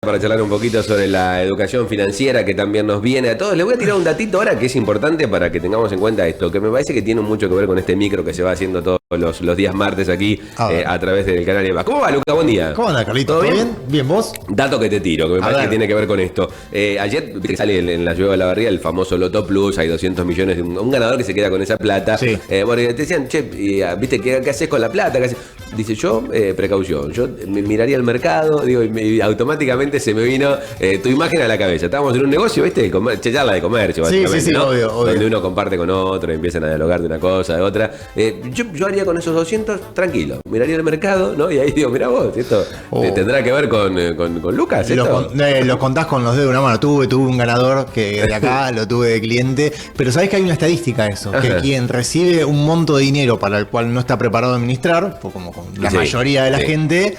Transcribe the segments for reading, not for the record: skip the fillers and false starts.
para charlar un poquito sobre la educación financiera que también nos viene a todos. Les voy a tirar un datito ahora que es importante para que tengamos en cuenta esto, que me parece que tiene mucho que ver con este micro que se va haciendo todos los días martes aquí a través del canal de EVA. ¿Cómo va, Luca? Buen día. ¿Cómo anda, Carlito? ¿Todo bien? ¿Bien vos? Dato que te tiro, que me parece que tiene que ver con esto. Ayer sale en la Lluvia de la Barría el famoso Loto Plus, hay 200 millones de un ganador que se queda con esa plata. Sí. Bueno, te decían, che, ¿viste qué haces con la plata? Dice yo, precaución, yo miraría el mercado, digo, y automáticamente se me vino tu imagen a la cabeza. Estábamos en un negocio, ¿viste? Charla de comercio, básicamente, sí, ¿no? obvio. Donde uno comparte con otro, empiezan a dialogar de una cosa, de otra. Yo haría con esos 200, tranquilo, miraría el mercado, ¿no? Y ahí digo, mirá vos, esto tendrá que ver con Lucas, ¿esto? Lo contás con los dedos de una mano. Tuve un ganador que de acá, lo tuve de cliente, pero sabés que hay una estadística de eso, que quien recibe un monto de dinero para el cual no está preparado a administrar, pues como la mayoría de la gente,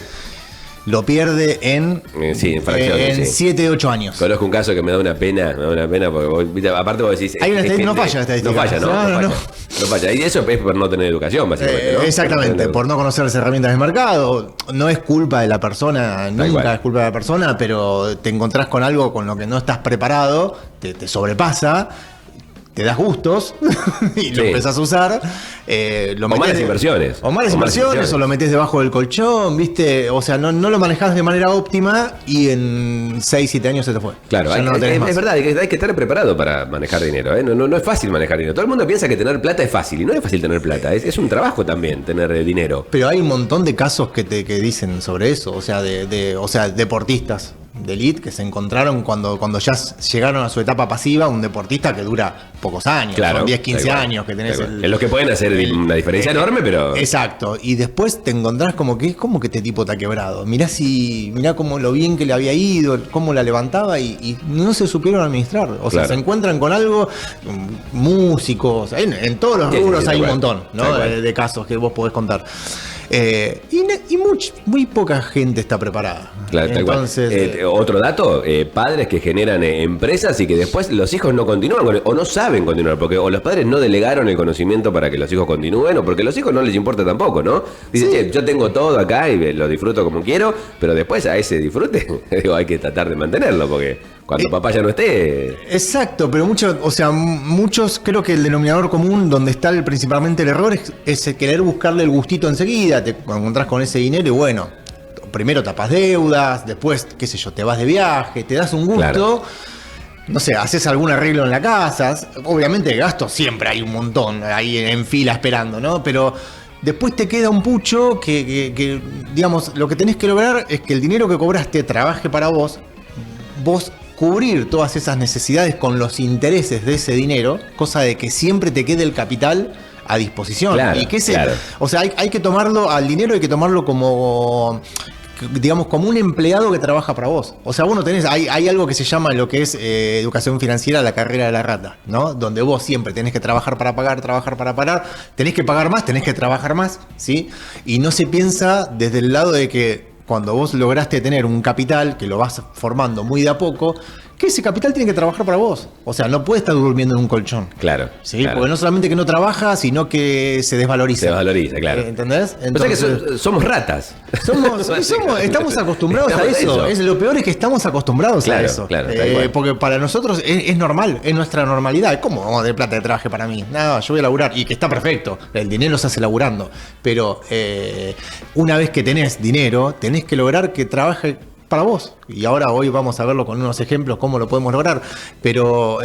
lo pierde en 7, 8 años. Conozco un caso que me da una pena porque vos, aparte vos decís... Hay una estadística, no falla la estadística. No falla. Y eso es por no tener educación, básicamente, ¿no? Exactamente, por no conocer las herramientas del mercado. No es culpa de la persona, nunca es culpa de la persona, pero te encontrás con algo con lo que no estás preparado, te sobrepasa, te das gustos y lo empezás a usar. O malas inversiones. O malas inversiones, o lo metés debajo del colchón, ¿viste? O sea, no lo manejás de manera óptima y en 6, 7 años se te fue. Claro, es verdad, hay que estar preparado para manejar dinero, ¿eh? No es fácil manejar dinero. Todo el mundo piensa que tener plata es fácil, y no es fácil tener plata. Es un trabajo también tener dinero. Pero hay un montón de casos que dicen sobre eso, o sea, deportistas de elite que se encontraron cuando ya llegaron a su etapa pasiva, un deportista que dura pocos años, son 10, 15 años que tenés. En los que pueden hacer una diferencia enorme, pero... Exacto, y después te encontrás como que este tipo te ha quebrado. Mirá cómo lo bien que le había ido, cómo la levantaba y no se supieron administrar. O sea, se encuentran con algo, músicos, en todos los rubros hay un montón, ¿no? De casos que vos podés contar. Y muy poca gente está preparada. Claro, entonces, otro dato, padres que generan empresas y que después los hijos no continúan o no saben continuar, porque o los padres no delegaron el conocimiento para que los hijos continúen, o porque a los hijos no les importa tampoco, ¿no? Dice, che, yo tengo todo acá y lo disfruto como quiero, pero después a ese disfrute hay que tratar de mantenerlo, porque cuando papá ya no esté... Exacto, pero muchos creo que el denominador común donde está principalmente el error es el querer buscarle el gustito enseguida. Te encontrás con ese dinero y bueno, primero tapas deudas, después, qué sé yo, te vas de viaje, te das un gusto, claro. No sé, haces algún arreglo en la casa, obviamente gastos siempre hay un montón ahí en fila esperando, ¿no? Pero después te queda un pucho que digamos, lo que tenés que lograr es que el dinero que cobraste trabaje para vos cubrir todas esas necesidades con los intereses de ese dinero, cosa de que siempre te quede el capital a disposición. Claro, y que o sea, hay que tomarlo al dinero, hay que tomarlo como, digamos, como un empleado que trabaja para vos. O sea, vos no tenés, hay algo que se llama lo que es educación financiera, la carrera de la rata, ¿no? Donde vos siempre tenés que trabajar para pagar, tenés que pagar más, tenés que trabajar más, ¿sí? Y no se piensa desde el lado de que cuando vos lograste tener un capital, que lo vas formando muy de a poco, que ese capital tiene que trabajar para vos. O sea, no puede estar durmiendo en un colchón. Claro. ¿Sí? Claro. Porque no solamente que no trabaja, sino que se desvaloriza. Se desvaloriza, claro. ¿Entendés? Entonces, o sea que somos ratas. Estamos acostumbrados a eso. Lo peor es que estamos acostumbrados a eso. Claro, porque para nosotros es normal, es nuestra normalidad. ¿Cómo vamos a tener plata de trabaje para mí? No, yo voy a laburar. Y que está perfecto. El dinero se hace laburando. Pero una vez que tenés dinero, tenés que lograr que trabaje para vos. Y ahora hoy vamos a verlo con unos ejemplos cómo lo podemos lograr. Pero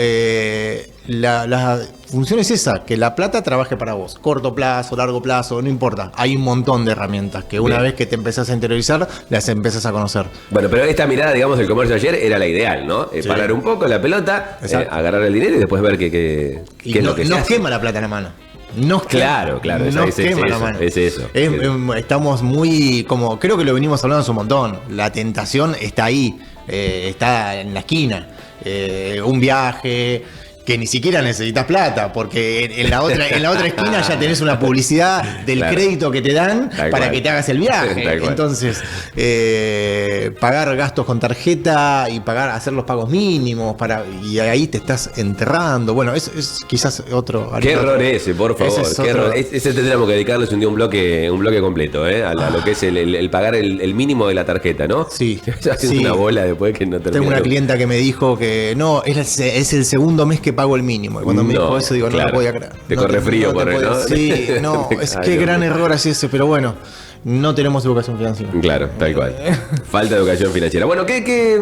la función es esa, que la plata trabaje para vos. Corto plazo, largo plazo, no importa. Hay un montón de herramientas que una vez que te empezás a interiorizar, las empezás a conocer. Bueno, pero esta mirada, digamos, del comercio ayer era la ideal, ¿no? Parar un poco la pelota, agarrar el dinero y después ver qué es lo que se hace. Nos quema la plata en la mano. Claro, nos quema la mano. Es eso. Estamos muy, como creo que lo venimos hablando hace un montón. La tentación está ahí, está en la esquina. Un viaje, que ni siquiera necesitas plata, porque en la otra esquina ya tenés una publicidad del crédito que te dan para que te hagas el viaje. Entonces, pagar gastos con tarjeta y hacer los pagos mínimos, y ahí te estás enterrando. Bueno, es quizás otro... ¿Qué error ese, por favor? Ese tendríamos que dedicarles un día un bloque completo, a lo que es el pagar el mínimo de la tarjeta, ¿no? Sí. Haciendo una bola después que no termina. Tengo una clienta que me dijo que no, es el segundo mes que pago el mínimo. Y cuando me dijo eso, digo, no lo podía creer. Te corre frío por él, ¿no? Sí, no, qué gran error es ese, pero bueno, no tenemos educación financiera. Claro, tal cual. Falta educación financiera. Bueno, ¿qué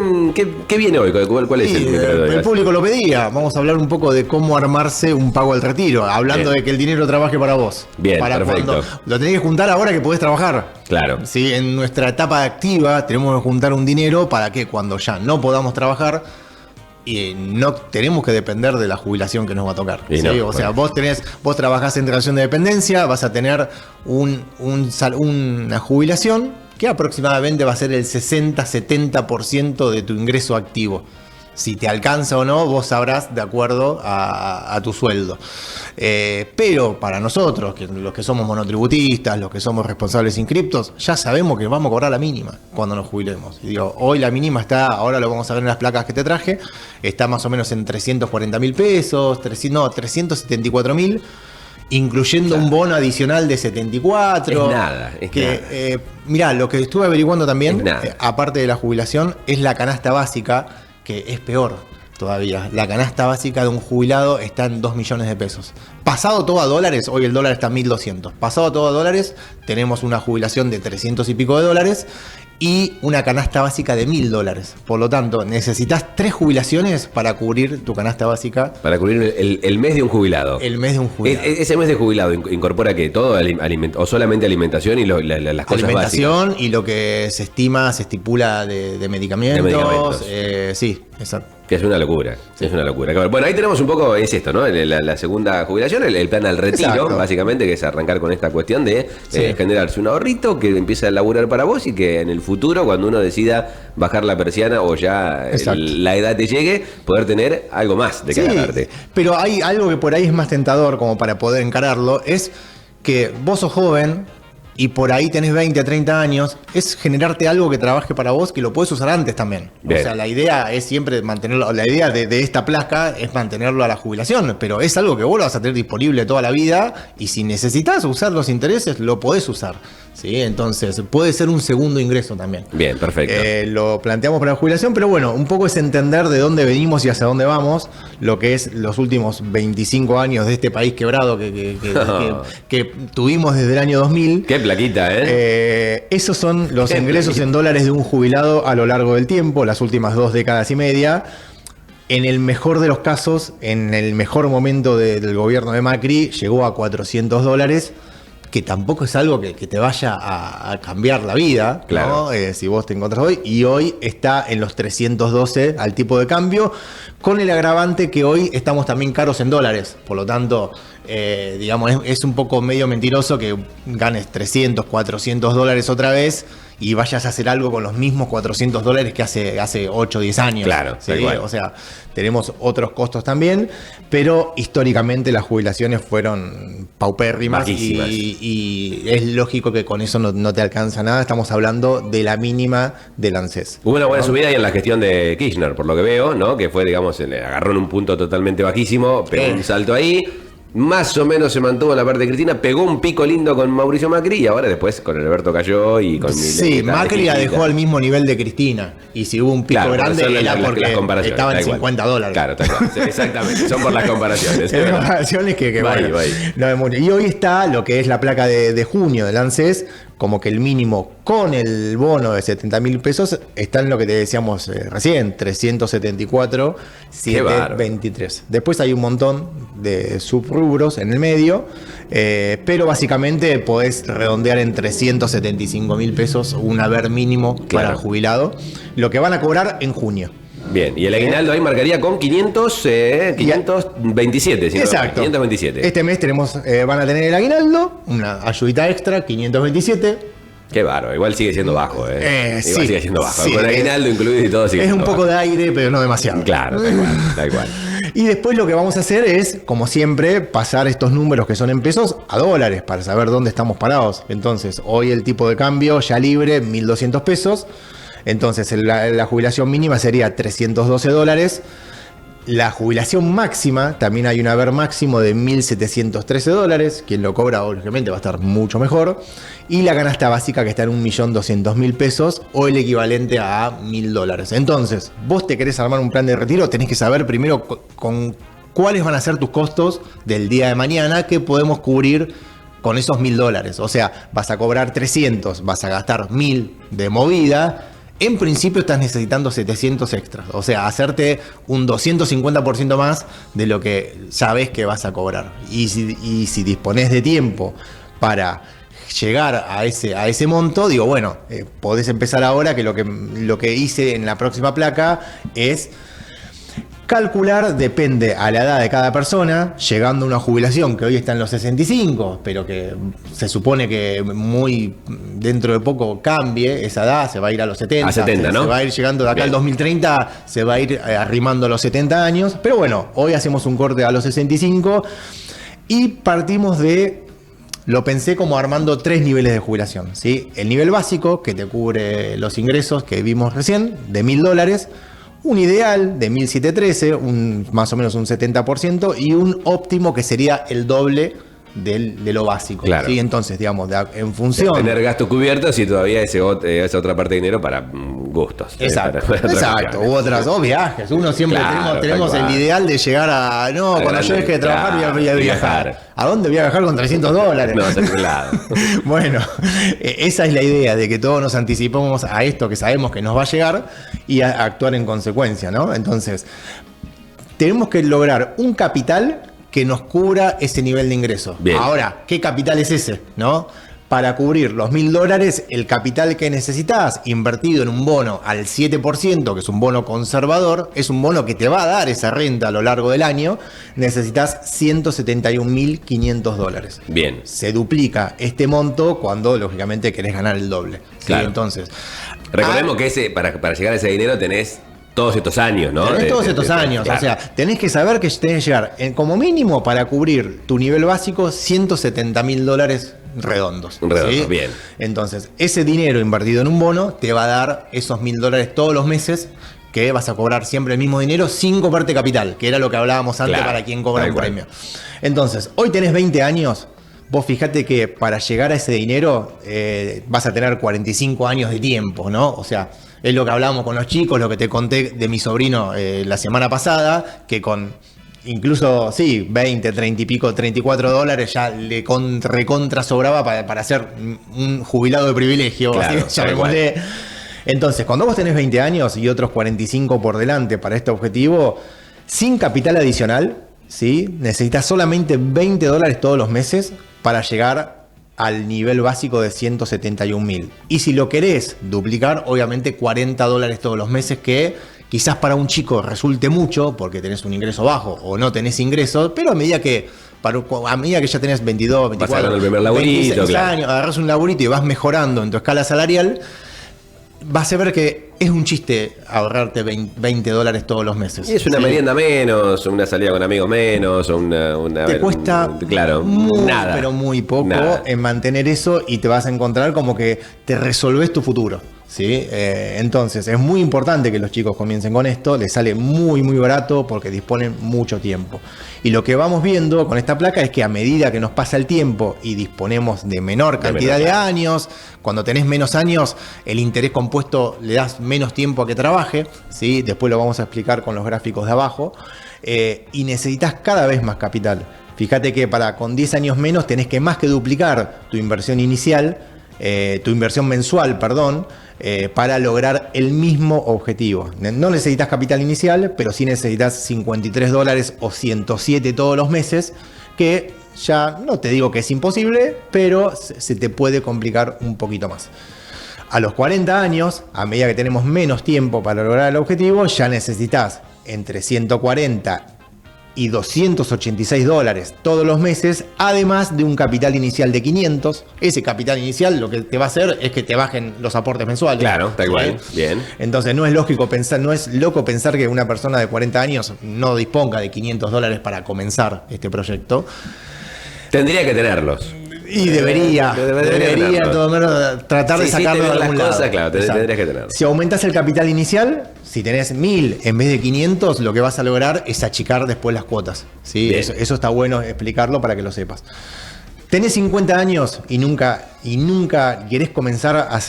viene hoy? ¿Cuál es el micro de hoy? El público lo pedía. Vamos a hablar un poco de cómo armarse un pago al retiro, hablando de que el dinero trabaje para vos. Bien, perfecto. Lo tenés que juntar ahora que podés trabajar. Claro. Sí, en nuestra etapa activa tenemos que juntar un dinero para que cuando ya no podamos trabajar, y no tenemos que depender de la jubilación que nos va a tocar. ¿Sí? O sea, vos trabajás en relación de dependencia, vas a tener una jubilación que aproximadamente va a ser el 60-70% de tu ingreso activo. Si te alcanza o no, vos sabrás de acuerdo a tu sueldo. Pero para nosotros, los que somos monotributistas, los que somos responsables inscriptos, ya sabemos que vamos a cobrar la mínima cuando nos jubilemos. Y digo, hoy la mínima está, ahora lo vamos a ver en las placas que te traje, está más o menos en 340.000 pesos, 374.000, incluyendo un bono adicional de 74. Es nada. Mirá, lo que estuve averiguando también, aparte de la jubilación, es la canasta básica, que es peor todavía. La canasta básica de un jubilado está en 2 millones de pesos. Pasado todo a dólares, hoy el dólar está en 1.200. Pasado todo a dólares, tenemos una jubilación de 300 y pico de dólares y una canasta básica de $1.000. Por lo tanto, necesitas 3 jubilaciones para cubrir tu canasta básica. Para cubrir el mes de un jubilado. El mes de un jubilado. Ese mes de jubilado incorpora ¿qué? ¿Todo o solamente alimentación y las cosas alimentación básicas? Y lo que se estipula de medicamentos. Sí, exacto. Que es una locura, es una locura. Bueno, ahí tenemos un poco, es esto, ¿no? La segunda jubilación, el plan al retiro, exacto, básicamente, que es arrancar con esta cuestión de generarse un ahorrito que empieza a laburar para vos y que en el futuro, cuando uno decida bajar la persiana o ya la edad te llegue, poder tener algo más de que agarrarte. Pero hay algo que por ahí es más tentador como para poder encararlo, es que vos sos joven y por ahí tenés 20 a 30 años, es generarte algo que trabaje para vos, que lo podés usar antes también. Bien. O sea, la idea es siempre mantenerlo, la idea de esta placa es mantenerlo a la jubilación, pero es algo que vos lo vas a tener disponible toda la vida y si necesitas usar los intereses, lo podés usar. ¿Sí? Entonces, puede ser un segundo ingreso también. Bien, perfecto. Lo planteamos para la jubilación, pero bueno, un poco es entender de dónde venimos y hacia dónde vamos, lo que es los últimos 25 años de este país quebrado que tuvimos desde el año 2000. Qué plaquita, Esos son los ingresos en dólares de un jubilado a lo largo del tiempo, las últimas 2 décadas y media. En el mejor de los casos, en el mejor momento del gobierno de Macri, llegó a $400, que tampoco es algo que te vaya a cambiar la vida, claro, ¿no? Si vos te encontrás hoy. Y hoy está en los 312 al tipo de cambio, con el agravante que hoy estamos también caros en dólares. Por lo tanto, digamos, es un poco medio mentiroso que ganes 300, $400 otra vez y vayas a hacer algo con los mismos $400 que hace 8 o 10 años. Claro, ¿sí? O sea, tenemos otros costos también, pero históricamente las jubilaciones fueron paupérrimas y es lógico que con eso no te alcanza nada. Estamos hablando de la mínima del ANSES. Hubo una buena subida ahí en la gestión de Kirchner, por lo que veo, ¿no? Que fue, digamos, agarró en un punto totalmente bajísimo, pegó un salto ahí. Más o menos se mantuvo en la parte de Cristina, pegó un pico lindo con Mauricio Macri y ahora después con Alberto cayó y con Milei. Sí, Macri la dejó al mismo nivel de Cristina. Y si hubo un pico grande era porque estaba en $50. Claro, tal cual. Sí, exactamente, son por las comparaciones. Las comparaciones que bueno, no es mucho. Y hoy está lo que es la placa de junio del ANSES, como que el mínimo con el bono de 70.000 pesos está en lo que te decíamos recién, 374.723. Después hay un montón de subrubros en el medio, pero básicamente podés redondear en 375.000 pesos un haber mínimo para el jubilado, lo que van a cobrar en junio. Bien, y el aguinaldo ahí marcaría con 527. Exacto. 527. Este mes van a tener el aguinaldo, una ayudita extra, 527. Qué bárbaro, igual sigue siendo bajo, Igual sigue siendo bajo. Sí, con aguinaldo incluido y todo sigue siendo bajo. Es un poco de aire, pero no demasiado. Claro, tal cual. Y después lo que vamos a hacer es, como siempre, pasar estos números que son en pesos a dólares para saber dónde estamos parados. Entonces, hoy el tipo de cambio ya libre, 1.200 pesos. Entonces, la jubilación mínima sería 312 dólares. La jubilación máxima, también hay un haber máximo de 1.713 dólares. Quien lo cobra, obviamente, va a estar mucho mejor. Y la canasta básica que está en 1.200.000 pesos o el equivalente a 1.000 dólares. Entonces, vos te querés armar un plan de retiro, tenés que saber primero con cuáles van a ser tus costos del día de mañana que podemos cubrir con esos 1.000 dólares. O sea, vas a cobrar 300, vas a gastar 1.000 de movida. En principio estás necesitando 700 extras, o sea, hacerte un 250% más de lo que sabes que vas a cobrar. Y si disponés de tiempo para llegar a ese monto, digo, bueno, podés empezar ahora, que lo que hice en la próxima placa es calcular, depende a la edad de cada persona, llegando a una jubilación que hoy está en los 65, pero que se supone que muy dentro de poco cambie esa edad, se va a ir a los 70. A 70, ¿no? Se va a ir llegando de acá al 2030, se va a ir arrimando a los 70 años. Pero bueno, hoy hacemos un corte a los 65 y partimos de... Lo pensé como armando 3 niveles de jubilación, ¿sí? El nivel básico, que te cubre los ingresos que vimos recién, de 1.000 dólares. Un ideal de 1.713, más o menos un 70%, y un óptimo que sería el doble de lo básico. Claro. ¿Sí? Entonces, digamos, en función... Tener gastos cubiertos y todavía esa otra parte de dinero para gustos. Exacto, Para u otras, o viajes. Uno siempre tenemos el ideal de llegar a... No, cuando yo deje de trabajar voy a viajar. ¿A dónde voy a viajar con 300 dólares? No, a otro lado. Bueno, esa es la idea, de que todos nos anticipemos a esto que sabemos que nos va a llegar y a actuar en consecuencia, ¿no? Entonces, tenemos que lograr un capital que nos cubra ese nivel de ingreso. Bien. Ahora, ¿qué capital es ese? ¿No? Para cubrir los 1.000 dólares, el capital que necesitas invertido en un bono al 7%, que es un bono conservador, es un bono que te va a dar esa renta a lo largo del año, necesitas 171.500 dólares. Bien. Se duplica este monto cuando, lógicamente, querés ganar el doble. ¿Sí? Claro. Entonces, recordemos que para llegar a ese dinero tenés todos estos años, ¿no? Tenés todos estos años, claro. O sea, tenés que saber que tenés que llegar, como mínimo, para cubrir tu nivel básico, 170.000 dólares redondos. Redondos, ¿sí? Bien. Entonces, ese dinero invertido en un bono te va a dar esos 1.000 dólares todos los meses, que vas a cobrar siempre el mismo dinero sin cobrarte capital, que era lo que hablábamos antes, claro, para quien cobra un premio. Entonces, hoy tenés 20 años. Vos fijate que para llegar a ese dinero vas a tener 45 años de tiempo, ¿no? O sea, es lo que hablábamos con los chicos, lo que te conté de mi sobrino la semana pasada, que con incluso, sí, 20, 30 y pico, 34 dólares ya le recontra sobraba para ser un jubilado de privilegio, claro, así llamémosle. Entonces, cuando vos tenés 20 años y otros 45 por delante para este objetivo, sin capital adicional, ¿sí? Necesitas solamente 20 dólares todos los meses para llegar al nivel básico de 171.000. Y si lo querés duplicar, obviamente 40 dólares todos los meses, que quizás para un chico resulte mucho porque tenés un ingreso bajo o no tenés ingresos, pero a medida que ya tenés 22, 24, el primer laburito, 26 claro, años, agarrás un laburito y vas mejorando en tu escala salarial, vas a ver que es un chiste ahorrarte 20 dólares todos los meses. Y es una merienda menos, una salida con amigos menos, o te cuesta claro, nada, pero muy poco nada en mantener eso, y te vas a encontrar como que te resolvés tu futuro. ¿Sí? Entonces es muy importante que los chicos comiencen con esto, les sale muy muy barato porque disponen mucho tiempo. Y lo que vamos viendo con esta placa es que a medida que nos pasa el tiempo y disponemos de menor cantidad de años, cuando tenés menos años, el interés compuesto le das menos tiempo a que trabaje, ¿sí? Después lo vamos a explicar con los gráficos de abajo, y necesitas cada vez más capital. Fíjate que con 10 años menos tenés que más que duplicar tu inversión inicial, tu inversión mensual, perdón, para lograr el mismo objetivo. No necesitas capital inicial, pero sí necesitas 53 dólares o 107 todos los meses, que ya no te digo que es imposible, pero se te puede complicar un poquito más. A los 40 años, a medida que tenemos menos tiempo para lograr el objetivo, ya necesitas entre 140 y $286 todos los meses, además de un capital inicial de 500. Ese capital inicial lo que te va a hacer es que te bajen los aportes mensuales. Claro, tal cual. Bien. Entonces no es loco pensar que una persona de 40 años no disponga de $500 para comenzar este proyecto. Tendría que tenerlos. Y debería todo menos tratar de sacarlo de algún lado. Claro, tendrías que tenerlo. Si aumentas el capital inicial, si tenés 1.000 en vez de 500, lo que vas a lograr es achicar después las cuotas. ¿Sí? Eso está bueno explicarlo para que lo sepas. Tenés 50 años y nunca querés comenzar a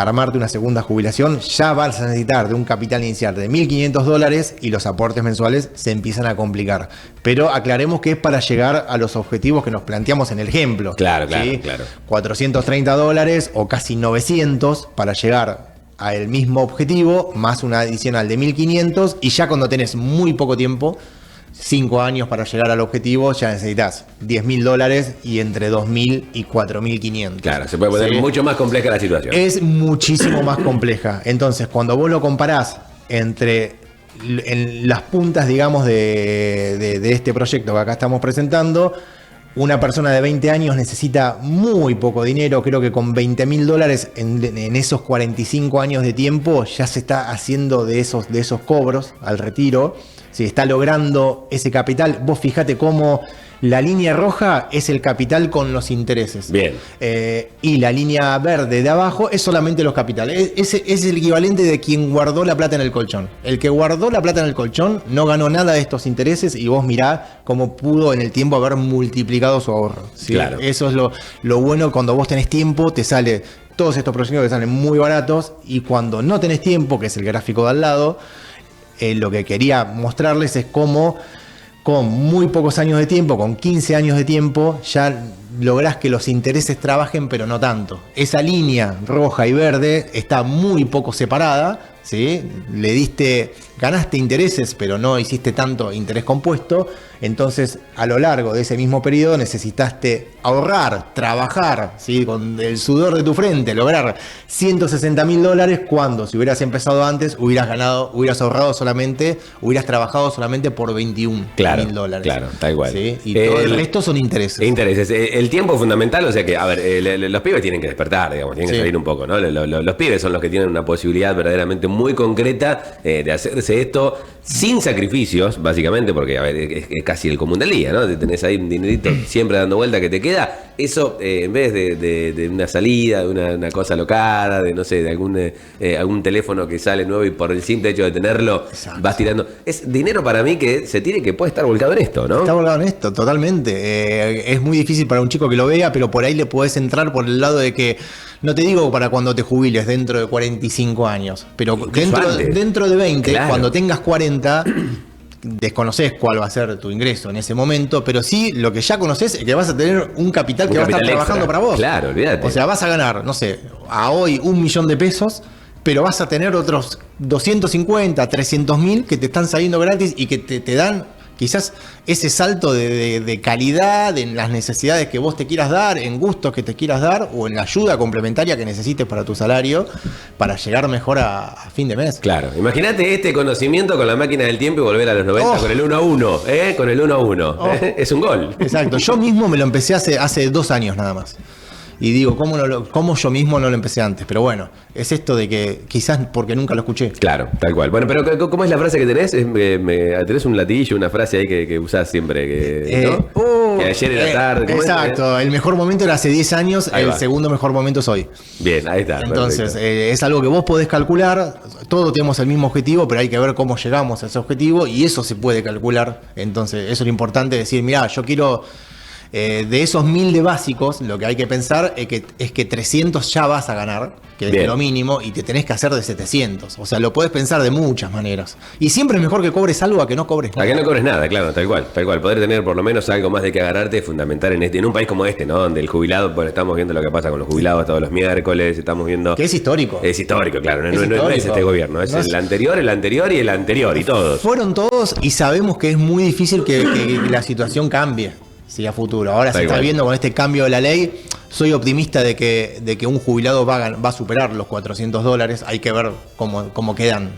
armarte una segunda jubilación, ya vas a necesitar de un capital inicial de $1.500 y los aportes mensuales se empiezan a complicar. Pero aclaremos que es para llegar a los objetivos que nos planteamos en el ejemplo. Claro. $430 o casi 900 para llegar al mismo objetivo, más una adicional de 1.500, y ya cuando tenés muy poco tiempo, 5 años para llegar al objetivo, ya necesitas $10.000 y entre 2.000 y 4.500. Claro, se puede poner mucho más compleja la situación. Es muchísimo más compleja. Entonces, cuando vos lo comparás en las puntas, digamos, de este proyecto que acá estamos presentando, una persona de 20 años necesita muy poco dinero. Creo que con $20.000 en esos 45 años de tiempo ya se está haciendo de esos cobros al retiro. Si está logrando ese capital, vos fíjate cómo la línea roja es el capital con los intereses. Bien. Y la línea verde de abajo es solamente los capitales. Es el equivalente de quien guardó la plata en el colchón. El que guardó la plata en el colchón no ganó nada de estos intereses y vos mirá cómo pudo en el tiempo haber multiplicado su ahorro. ¿Sí? Claro. Eso es lo bueno cuando vos tenés tiempo, te sale todos estos proyectos que salen muy baratos, y cuando no tenés tiempo, que es el gráfico de al lado, lo que quería mostrarles es cómo con muy pocos años de tiempo, con 15 años de tiempo, ya lográs que los intereses trabajen, pero no tanto. Esa línea roja y verde está muy poco separada, ¿sí? Ganaste intereses, pero no hiciste tanto interés compuesto. Entonces, a lo largo de ese mismo periodo necesitaste ahorrar, trabajar, ¿sí? Con el sudor de tu frente, lograr $160.000 cuando, si hubieras empezado antes, hubieras trabajado solamente por $21.000. Claro, tal igual. ¿Sí? Y todo el resto son intereses. El tiempo es fundamental, o sea que, a ver, los pibes tienen que despertar, digamos, tienen que salir un poco, ¿no? Los pibes son los que tienen una posibilidad verdaderamente muy concreta de hacerse esto sin sacrificios, básicamente, porque, a ver, es casi el común del día, ¿no? Tenés ahí un dinerito siempre dando vuelta que te queda. Eso, en vez de una salida, de una cosa alocada, de no sé, de algún teléfono que sale nuevo y por el simple hecho de tenerlo, exacto, vas tirando. Es dinero para mí que puede estar volcado en esto, ¿no? Está volcado en esto, totalmente. Es muy difícil para un chico que lo vea, pero por ahí le podés entrar por el lado de que, no te digo para cuando te jubiles dentro de 45 años, pero dentro de 20, claro, cuando tengas 40... desconocés cuál va a ser tu ingreso en ese momento, pero sí lo que ya conocés es que vas a tener un capital que va a estar trabajando para vos. Claro, olvídate. O sea, vas a ganar, no sé, a hoy $1.000.000, pero vas a tener otros 250, 300.000 que te están saliendo gratis y que te dan quizás ese salto de calidad en las necesidades que vos te quieras dar, en gustos que te quieras dar o en la ayuda complementaria que necesites para tu salario para llegar mejor a fin de mes. Claro, imagínate este conocimiento con la máquina del tiempo y volver a los 90 con el 1 a 1, con el 1 a 1. Es un gol. Exacto, yo mismo me lo empecé hace 2 años nada más. Y digo, ¿cómo yo mismo no lo empecé antes? Pero bueno, es esto de que quizás porque nunca lo escuché. Claro, tal cual. Bueno, pero ¿cómo es la frase que tenés? Tenés un latiguillo, una frase ahí que usás siempre, ¿no? Que ayer era tarde. Exacto, el mejor momento era hace 10 años, el segundo mejor momento es hoy. Bien, ahí está. Entonces, es algo que vos podés calcular, todos tenemos el mismo objetivo, pero hay que ver cómo llegamos a ese objetivo y eso se puede calcular. Entonces, eso es lo importante, decir, mirá, yo quiero... de esos 1.000 de básicos, lo que hay que pensar es que 300 ya vas a ganar, que es lo mínimo, y te tenés que hacer de 700. O sea, lo podés pensar de muchas maneras. Y siempre es mejor que cobres algo a que no cobres nada. A que no cobres nada, claro, tal cual. Poder tener por lo menos algo más de que agarrarte es fundamental en un país como este, ¿no? Donde el jubilado, bueno, estamos viendo lo que pasa con los jubilados todos los miércoles, estamos viendo... Que es histórico. Es histórico, claro. No es este gobierno, es el anterior y todos. Fueron todos y sabemos que es muy difícil que la situación cambie. Sí, a futuro. Ahora se está viendo con este cambio de la ley, soy optimista de que un jubilado va a superar los $400. Hay que ver cómo quedan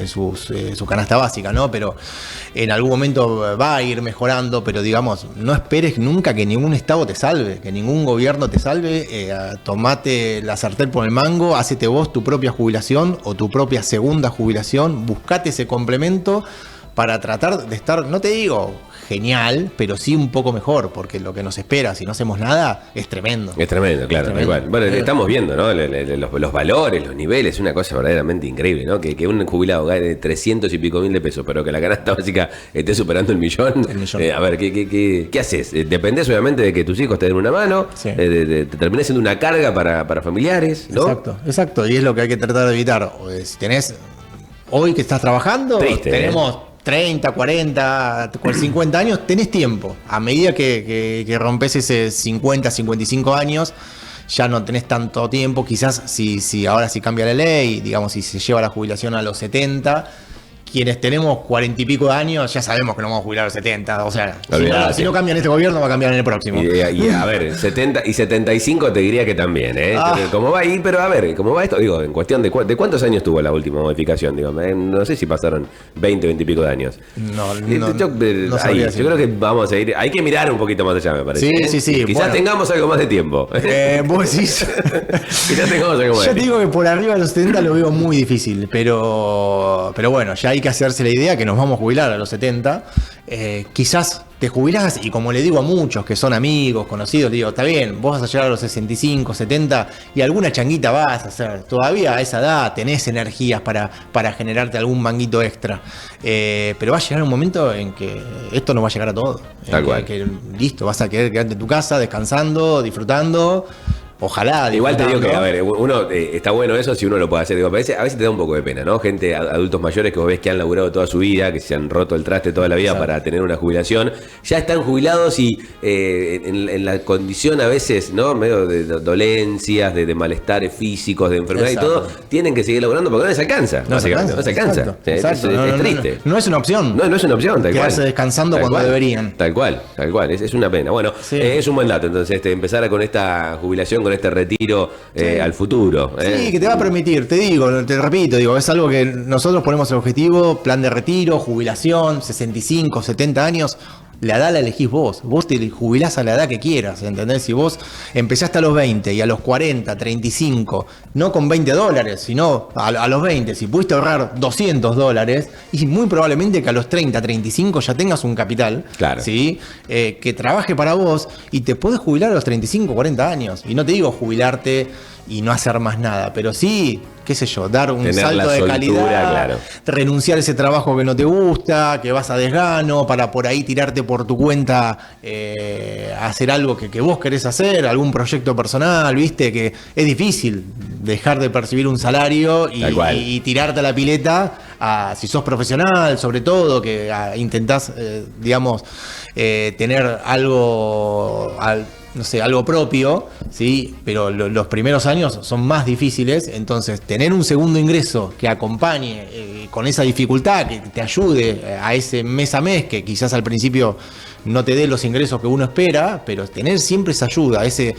su canasta básica, ¿no? Pero en algún momento va a ir mejorando, pero digamos, no esperes nunca que ningún Estado te salve, que ningún gobierno te salve. Tomate la sartén por el mango, hacete vos tu propia jubilación o tu propia segunda jubilación, buscate ese complemento para tratar de estar, no te digo genial, pero sí un poco mejor, porque lo que nos espera si no hacemos nada es tremendo. Es tremendo, claro, tal cual. Bueno, estamos viendo, ¿no? Los valores, los niveles, una cosa verdaderamente increíble, ¿no? Que un jubilado gane 300 y pico mil de pesos, pero que la canasta básica esté superando el millón. A ver, ¿qué haces? Dependés obviamente de que tus hijos te den una mano, Sí. Te terminás siendo una carga para familiares, ¿no? Exacto, y es lo que hay que tratar de evitar. Si tenés, hoy que estás trabajando, Triste, tenemos 30, 40, 50 años, tenés tiempo. A medida que rompes ese 50, 55 años, ya no tenés tanto tiempo. Quizás si ahora sí cambia la ley, digamos, si se lleva la jubilación a los 70, quienes tenemos 40 y pico de años, ya sabemos que no vamos a jubilar a los 70. O sea, si no cambia en este gobierno, va a cambiar en el próximo. Y a ver, 70 y 75 te diría que también, ¿eh? ¿Cómo va ahí? Pero a ver, ¿cómo va esto? Digo, en cuestión de cuántos años tuvo la última modificación. Digo, no sé si pasaron 20 y pico de años. Yo creo que vamos a ir. Hay que mirar un poquito más allá, me parece. Sí. Quizás tengamos algo más de tiempo. Vos decís. Quizás tengamos algo más. Yo te digo que por arriba de los 70 lo veo muy difícil, pero bueno, ya hay que hacerse la idea que nos vamos a jubilar a los 70. Quizás te jubilás y como le digo a muchos que son amigos, conocidos, le digo, está bien, vos vas a llegar a los 65, 70 y alguna changuita vas a hacer. Todavía a esa edad tenés energías para generarte algún manguito extra. Pero va a llegar un momento en que esto no va a llegar a todo. Tal cual. Que listo, vas a querer quedarte en tu casa descansando, disfrutando. Ojalá. Igual te digo que, a ver, uno está bueno eso si uno lo puede hacer. Digo, a veces te da un poco de pena, ¿no? Gente, adultos mayores que vos ves que han laburado toda su vida, que se han roto el traste toda la vida Exacto. para tener una jubilación, ya están jubilados y en la condición a veces, ¿no? Medio de dolencias, de malestares físicos, de enfermedades y todo, tienen que seguir laburando porque no les alcanza. No se alcanza. Exacto. Es triste. No es una opción. No es una opción, tal cual. Quedarse descansando cuando deberían. Tal cual. Es una pena. Bueno, Sí. Es un buen dato, entonces, empezar con esta jubilación, con este retiro al futuro. Sí, que te va a permitir, te repito, es algo que nosotros ponemos el objetivo, plan de retiro, jubilación, 65, 70 años. La edad la elegís vos te jubilás a la edad que quieras, ¿entendés? Si vos empezaste a los 20 y a los 40, 35, no con $20, sino a los 20, si pudiste ahorrar $200, y muy probablemente que a los 30, 35 ya tengas un capital, claro. ¿sí? Que trabaje para vos y te podés jubilar a los 35, 40 años. Y no te digo jubilarte y no hacer más nada, pero sí, qué sé yo, dar un tener salto de calidad, claro. Renunciar a ese trabajo que no te gusta, que vas a desgano, para por ahí tirarte por tu cuenta a hacer algo que vos querés hacer, algún proyecto personal, viste, que es difícil dejar de percibir un salario y tirarte a la pileta, si sos profesional, sobre todo, que intentás, tener algo... no sé, algo propio, ¿sí? Pero los primeros años son más difíciles, entonces tener un segundo ingreso que acompañe con esa dificultad, que te ayude a ese mes a mes, que quizás al principio no te dé los ingresos que uno espera, pero tener siempre esa ayuda, ese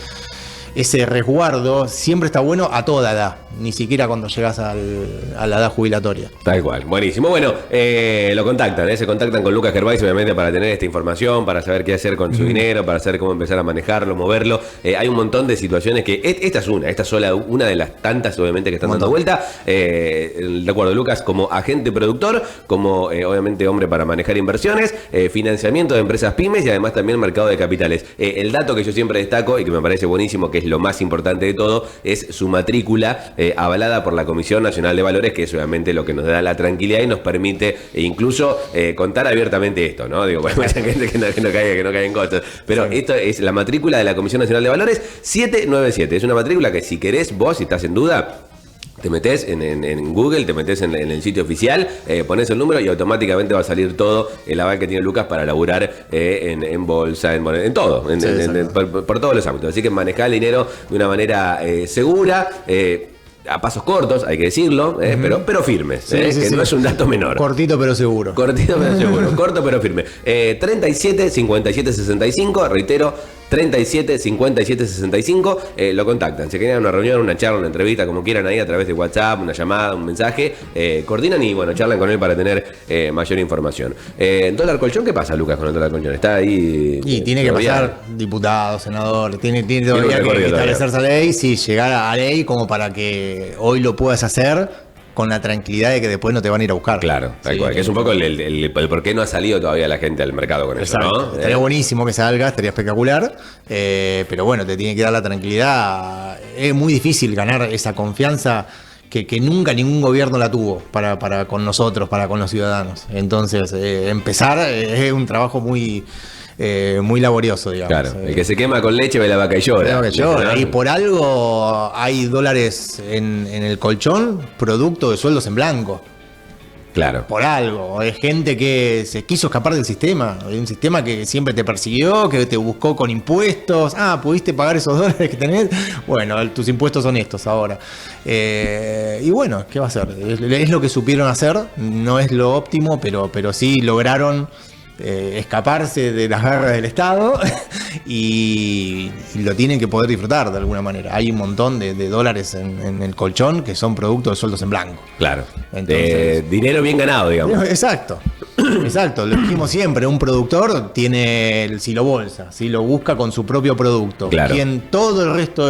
resguardo, siempre está bueno a toda edad, ni siquiera cuando llegas a la edad jubilatoria. Tal cual, buenísimo. Bueno, lo contactan, se contactan con Lucas Gervais, obviamente, para tener esta información, para saber qué hacer con su dinero, para saber cómo empezar a manejarlo, moverlo. Hay un montón de situaciones que, esta es sola una de las tantas, obviamente, que están dando vuelta. Recuerdo, Lucas, como agente productor, como, obviamente, hombre para manejar inversiones, financiamiento de empresas pymes y además también mercado de capitales. El dato que yo siempre destaco y que me parece buenísimo, que es lo más importante de todo, es su matrícula avalada por la Comisión Nacional de Valores, que es obviamente lo que nos da la tranquilidad y nos permite incluso contar abiertamente esto, ¿no? Digo, bueno, mucha gente que no caiga en cosas. Pero esto es la matrícula de la Comisión Nacional de Valores 797. Es una matrícula que si querés vos, si estás en duda, te metés en Google, te metés en el sitio oficial, pones el número y automáticamente va a salir todo el aval que tiene Lucas para laburar en bolsa, en todo, por todos los ámbitos. Así que manejá el dinero de una manera segura, a pasos cortos, hay que decirlo, pero firmes, no es un dato menor. Cortito pero seguro. Corto pero firme. 37 57 65, reitero, 37 57 65. Lo contactan. Si quieren una reunión, una charla, una entrevista, como quieran ahí a través de WhatsApp, una llamada, un mensaje, coordinan y bueno, charlan con él para tener mayor información. ¿Dólar colchón qué pasa, Lucas, con el dólar colchón? ¿Está ahí? Y tiene que pasar diputado, senador, tiene todavía que establecerse ley, sí, llegar a ley como para que hoy lo puedas hacer con la tranquilidad de que después no te van a ir a buscar. Claro, tal cual. Que es un poco el por qué no ha salido todavía la gente al mercado con eso, ¿no? Estaría buenísimo que salga, estaría espectacular, pero bueno, te tiene que dar la tranquilidad. Es muy difícil ganar esa confianza que nunca ningún gobierno la tuvo para con nosotros, para con los ciudadanos. Entonces, empezar es un trabajo muy laborioso, digamos. Claro, el que se quema con leche ve la vaca y llora. Y por algo hay dólares en el colchón, producto de sueldos en blanco. Claro. Por algo. Es gente que se quiso escapar del sistema. Hay un sistema que siempre te persiguió, que te buscó con impuestos. ¿Pudiste pagar esos dólares que tenés? Bueno, tus impuestos son estos ahora. Y bueno, ¿qué va a hacer? Es lo que supieron hacer. No es lo óptimo, pero sí lograron escaparse de las garras del Estado y lo tienen que poder disfrutar de alguna manera. Hay un montón de dólares en el colchón que son producto de sueldos en blanco. Claro. Entonces, dinero bien ganado, digamos. Exacto. Lo dijimos siempre, un productor tiene el silo bolsa, si lo busca con su propio producto. Claro. Y en todo el resto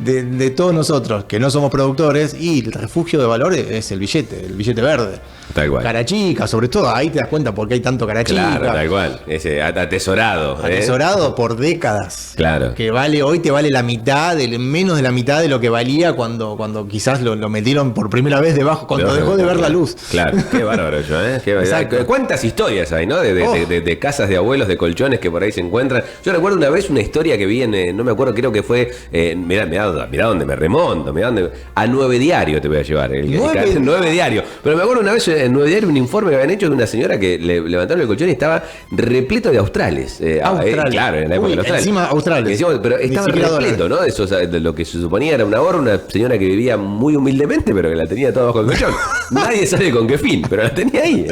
de todos nosotros que no somos productores, y el refugio de valores es el billete verde. Tal cual. Cara chica, sobre todo, ahí te das cuenta por qué hay tanto cara chica. Claro, tal cual. Ese atesorado. Atesorado por décadas. Claro. Que hoy te vale la mitad, menos de la mitad de lo que valía cuando quizás lo metieron por primera vez debajo, cuando dejó de ver la luz. Claro, qué bárbaro yo, ¿eh? ¿Cuántas historias hay, no? De casas de abuelos, de colchones que por ahí se encuentran. Yo recuerdo una vez una historia que vi no me acuerdo, creo que fue, mirá dónde me remonto, a 9 Diario te voy a llevar. 9 Diario. Pero me acuerdo una vez en 9 Diario un informe que habían hecho de una señora que le levantaron el colchón y estaba repleto de australes. Claro, en la época de los australes. Encima australes. Pero estaba repleto, ¿no? De lo que se suponía era un ahorro, una señora que vivía muy humildemente, pero que la tenía todo bajo el colchón. Nadie sabe con qué fin, pero la tenía ahí,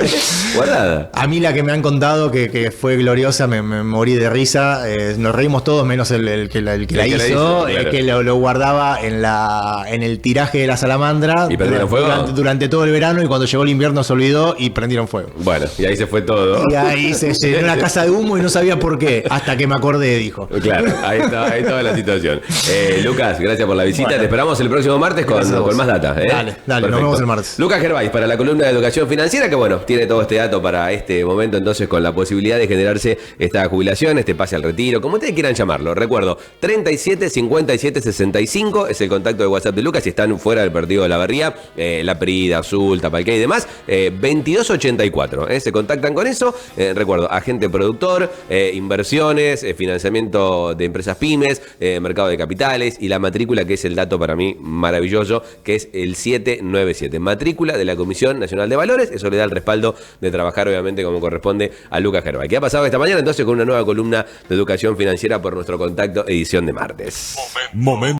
guardada. A mí la que me han contado que fue gloriosa, me morí de risa. Nos reímos todos, menos el que la hizo, claro. Que lo guardaba en el tiraje de la salamandra. ¿Y prendieron fuego? Durante todo el verano, y cuando llegó el invierno se olvidó y prendieron fuego. Bueno, y ahí se fue todo. Y ahí se llenó una casa de humo y no sabía por qué, hasta que me acordé, dijo. Claro, ahí estaba la situación. Lucas, gracias por la visita. Bueno, te esperamos el próximo martes con más data. Dale, Perfecto. Nos vemos el martes. Lucas Gervais para la columna de educación financiera, que bueno, tiene todo este dato para este momento, entonces con la posibilidad de generarse esta jubilación, este pase al retiro, como ustedes quieran llamarlo. Recuerdo, 37 57 65 es el contacto de WhatsApp de Lucas si están fuera del partido de La Barría, La Prida, Azul, Tapalqué y demás. 2284, se contactan con eso. Recuerdo, agente productor, inversiones, financiamiento de empresas pymes, mercado de capitales y la matrícula, que es el dato para mí maravilloso, que es el 797, matrícula de la Comisión Nacional de Valores. Eso le da el respaldo de trabajar obviamente como corresponde a Lucas Gervais. ¿Qué ha pasado esta mañana? Entonces con una nueva columna de educación financiera por nuestro contacto, edición de martes. Momento.